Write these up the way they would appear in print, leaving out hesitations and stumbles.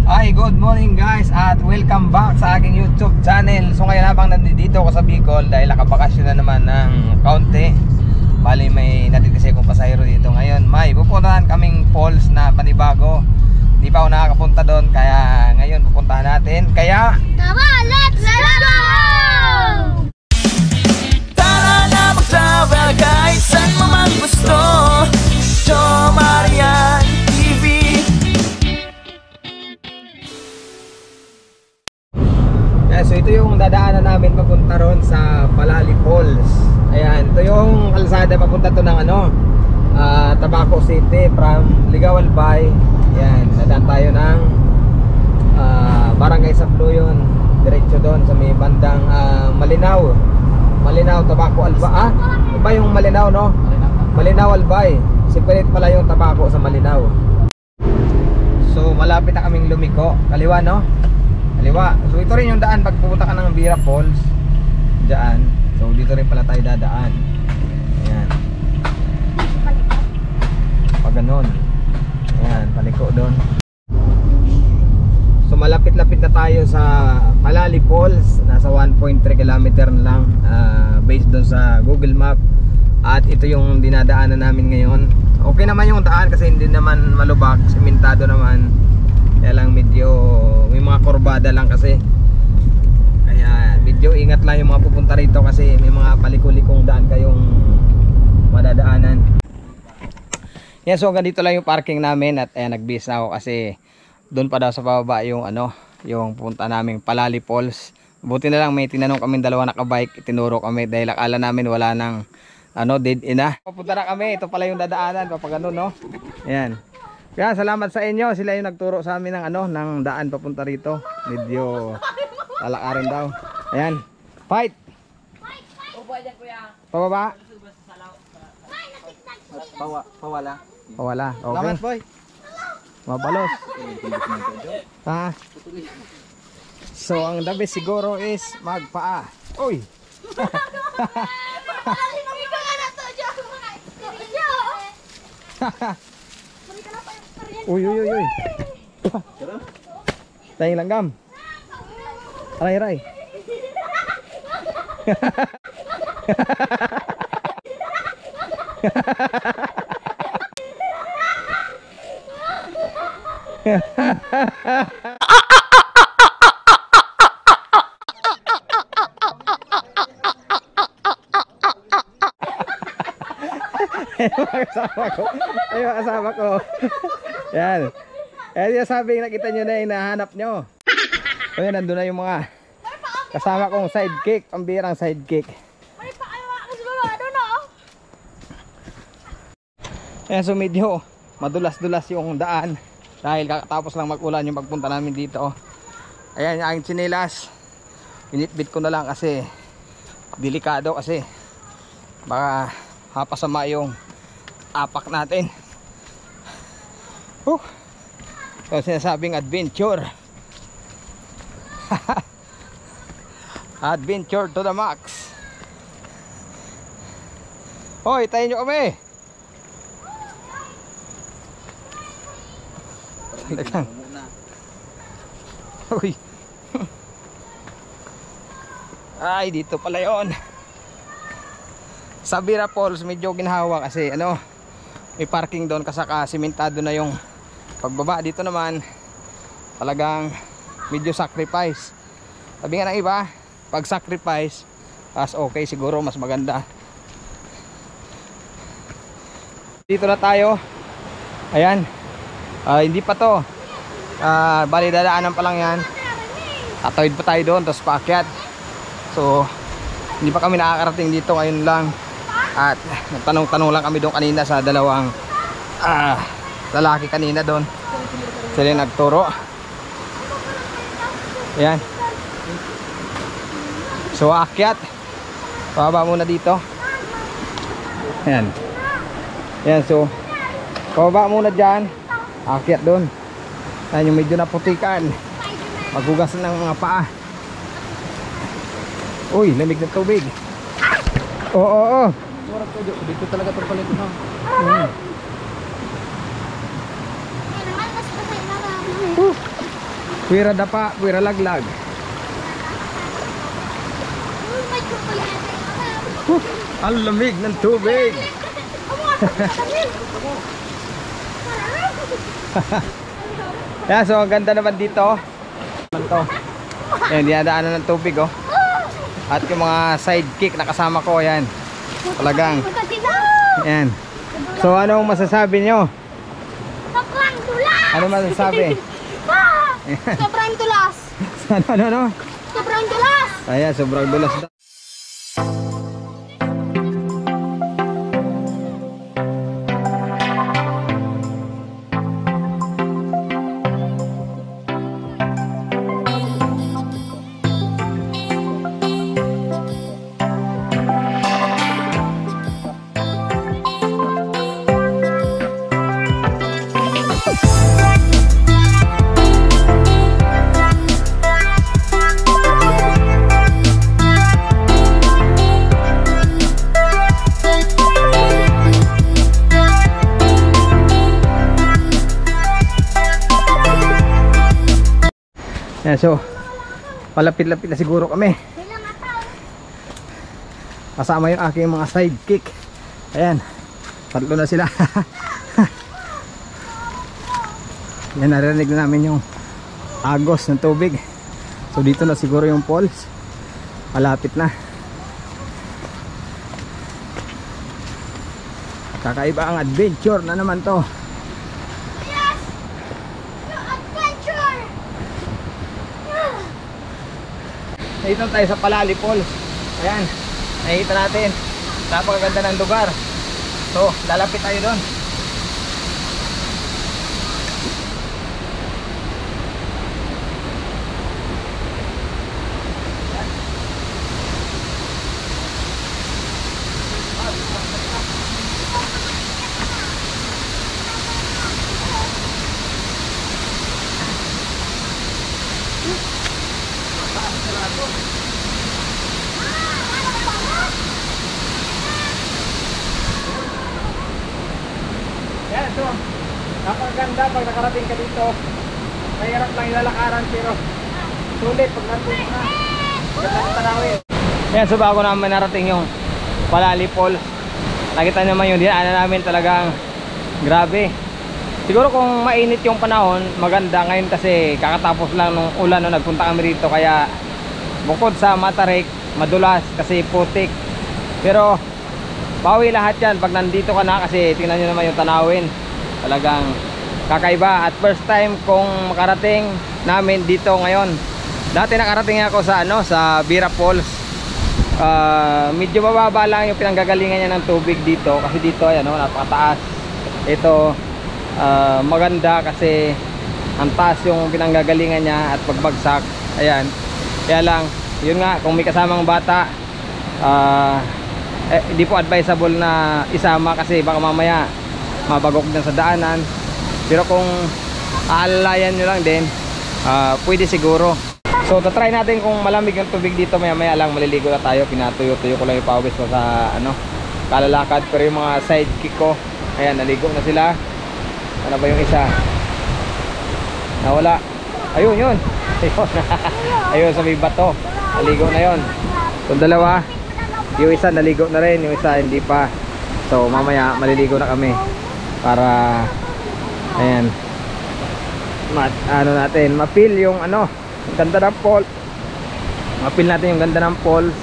Hi, good morning guys at welcome back sa aking YouTube channel. So ngayon habang nandito ako sa Bicol dahil nakabakasyon na naman ng kaunti, bali may natitisay kong pasahero dito. Ngayon may pupuntahan kaming falls na panibago. Di pa ako nakakapunta doon kaya ngayon pupuntahan natin. Kaya tara, let's go! Tara na mag-travel guys, saan mo man gusto. Jo Marian TV. So ito yung dadaanan namin papunta ron sa Palali Falls. Ayan, ito yung kalsada papunta to ng Tabaco City from Ligaw Albay. Ayan, dadaan tayo ng Barangay Sabloyon, diretso doon sa may bandang Malinaw, Tabaco Albay. Iba yung Malinaw, no? Malinaw Albay. Separate pala yung Tabaco sa Malinaw. So malapit na kaming lumiko. Kaliwa, no? Kaliwa. So ito rin yung daan pag pupunta ka ng Bira Falls. Diyan. So dito rin pala tayo dadaan. Ayan. Pag ganun. Ayan, paliko doon. So malapit-lapit na tayo sa Palali Falls. Nasa 1.3 km na lang, based doon sa Google Map. At ito yung dinadaanan namin ngayon. Okay naman yung daan kasi hindi naman malubak, sementado naman. Kaya lang medyo may mga kurbada lang kasi. Kaya medyo ingat lang yung mga pupunta rito kasi may mga paliko-likong daan kayong madadaanan. Yan, so ganito lang yung parking namin at nagbis na ako kasi doon pa daw sa bababa yung yung punta naming Palali Falls. Buti na lang may tinanong kaming dalawa nakabike, itinuro kami dahil akala namin wala nang dead end na. Papunta na kami, ito pala yung dadaanan kapag no. Ayan. Kaya salamat sa inyo, sila yung nagturo sa amin ng daan papunta rito. Medyo lalakarin daw. Ayan. Fight. Pababa. Pawala. Pawala. Okay. Salamat, boy. Mabalos. Ha? So ang the best siguro is magpaa. Uy. Uy. Tayong langgam. Aray. Ayun ang kasama ko. Yan. Yung sabi nakita nyo na yung nahanap nyo. Ayun, nandun na yung mga kasama kong sidekick. Pambirang sidekick. Ayan, so medyo madulas-dulas yung daan dahil kakatapos lang mag-ulan yung pagpunta namin dito. Ayan, yung aking tsinelas binitbit ko na lang kasi delikado kasi baka hapasama yung apak natin. So sinasabing adventure. Adventure to the max. Hoy, tayo nyo kami. Talagang uy. Ay, dito pala yon. Sa Bira Falls medyo ginhawa kasi may parking doon kasaka simentado na yung pagbaba. Dito naman talagang medyo sacrifice. Sabi nga ng iba, pag sacrifice as okay, siguro mas maganda. Dito na tayo. Ayan. Hindi pa to. Bali dadaanan pa lang yan. Tatawid pa tayo doon, tapos paakyat. So hindi pa kami nakakarating dito ngayon lang. At nagtanong-tanong lang kami doon kanina sa dalawang lalaki kanina doon. Sila yung nagturo. Ayan. So aakyat. Pababa muna dito. Ayan. Ayan, so pababa muna dyan. Aakyat doon. Ayan yung medyo naputikan. Maghugas ng mga paa. Uy, lamig na tubig. Oo. Dito talaga pagpalit na. Puwira dapa, puwira laglag. Ang lamig ng tubig. Yeah, so ang ganda naman dito. Ayan, dinadaanan ng tubig oh. At yung mga sidekick na kasama ko, ayan. Talagang. Ayan. So anong masasabi nyo? Sobrang tulas! Ano masasabi? Sobrang tulas! Ano? Sobrang tulas! Ayan, sobrang dulas. Yan, so palapit-lapit na siguro kami. Kasama yung aking mga sidekick. Ayan, tatlo na sila. Yan, narinig na namin yung agos ng tubig. So dito na siguro yung falls. Malapit na. Kakaiba ang adventure na naman to. Yes! Your adventure! Dito tayo sa Palali Falls. Ayan, nakikita natin. Napakaganda ng lugar. So, lalapit tayo doon. Yan, so napakaganda pag nakarating ka dito. Mahirap lang ilalakaran pero sulit pag narating ka. Ganda ng tanawin. Yan, so bago naman narating yung Palali Falls, nakita naman yung dinaanan namin, talagang grabe. Siguro kung mainit yung panahon, maganda. Ngayon kasi kakatapos lang nung ulan nung nagpunta kami rito, kaya bukod sa matarik, madulas kasi putik. Pero bawi lahat yan pag nandito ka na, kasi tingnan nyo naman yung tanawin. Talagang kakaiba. At first time kong makarating namin dito ngayon. Dati nakarating ako sa sa Bira Falls. Medyo mababa lang yung pinanggagalingan niya ng tubig dito, kasi dito ayan, napakataas. Ito maganda kasi ang taas yung pinanggagalingan niya at pagbagsak. Ayan. Kaya lang, yun nga, kung may kasamang bata, hindi po advisable na isama, kasi baka mamaya mabagok din sa daanan. Pero kung aalalayan nyo lang din, pwede siguro. So tatry natin kung malamig yung tubig dito. Maya maya lang maliligo na tayo. Pinatuyo-tuyo ko lang yung pawis ko sa kalalakad. Pero yung mga sidekick ko, ayan, naligo na sila. Ano ba yung isa? Nawala. Ayun, yun. Ayun sa may bato, naligo na yun. Yung dalawa, yung isa naligo na rin, yung isa hindi pa. So mamaya maliligo na kami para ayan, natin ma-feel yung ganda ng falls. Ma-feel natin yung ganda ng falls.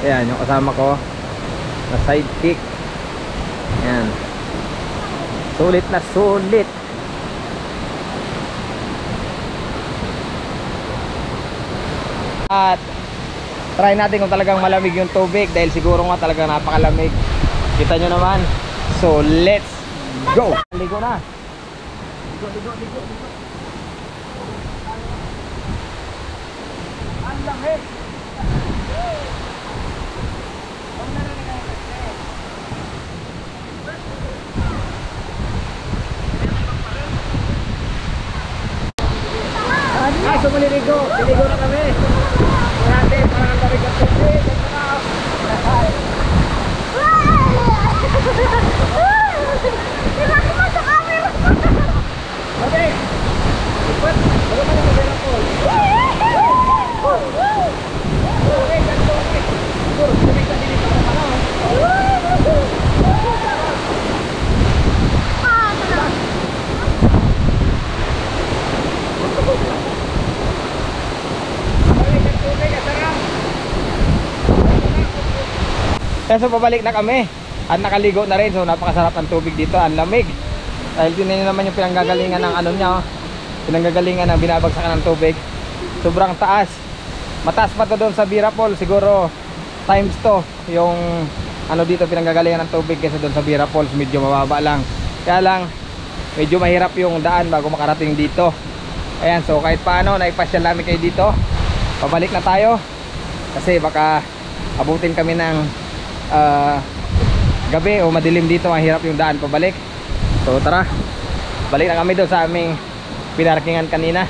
Ayan, yung kasama ko na sidekick. Ayan, sulit na sulit. At try natin kung talagang malamig yung tubig, dahil siguro nga talagang napakalamig. Kita nyo naman. So let's go. Ligo na. Ligo. Ang lamig. So maliligo. Liligo na kami. Natin, parang ang lamig ang tubig. Okay. Ikot. Bago mo na mag-era po. Kaya so pabalik na kami at nakaligo na rin. So napakasarap ang tubig dito, ang lamig. Dahil tinan naman yung pinanggagalingan ng ano niya, oh. Pinanggagalingan ng binabagsakan ng tubig. Sobrang taas. Mataas pa to doon sa Bira Falls. Siguro times to yung ano dito pinanggagalingan ng tubig kaysa doon sa Bira Falls. Medyo mababa lang. Kaya lang medyo mahirap yung daan bago makarating dito. Ayan, so kahit paano naipasyal namin kayo dito. Pabalik na tayo kasi baka abutin kami ng gabi o madilim dito. Mahirap yung daan pabalik. So tara, balik na kami doon sa aming pinarkingan kanina.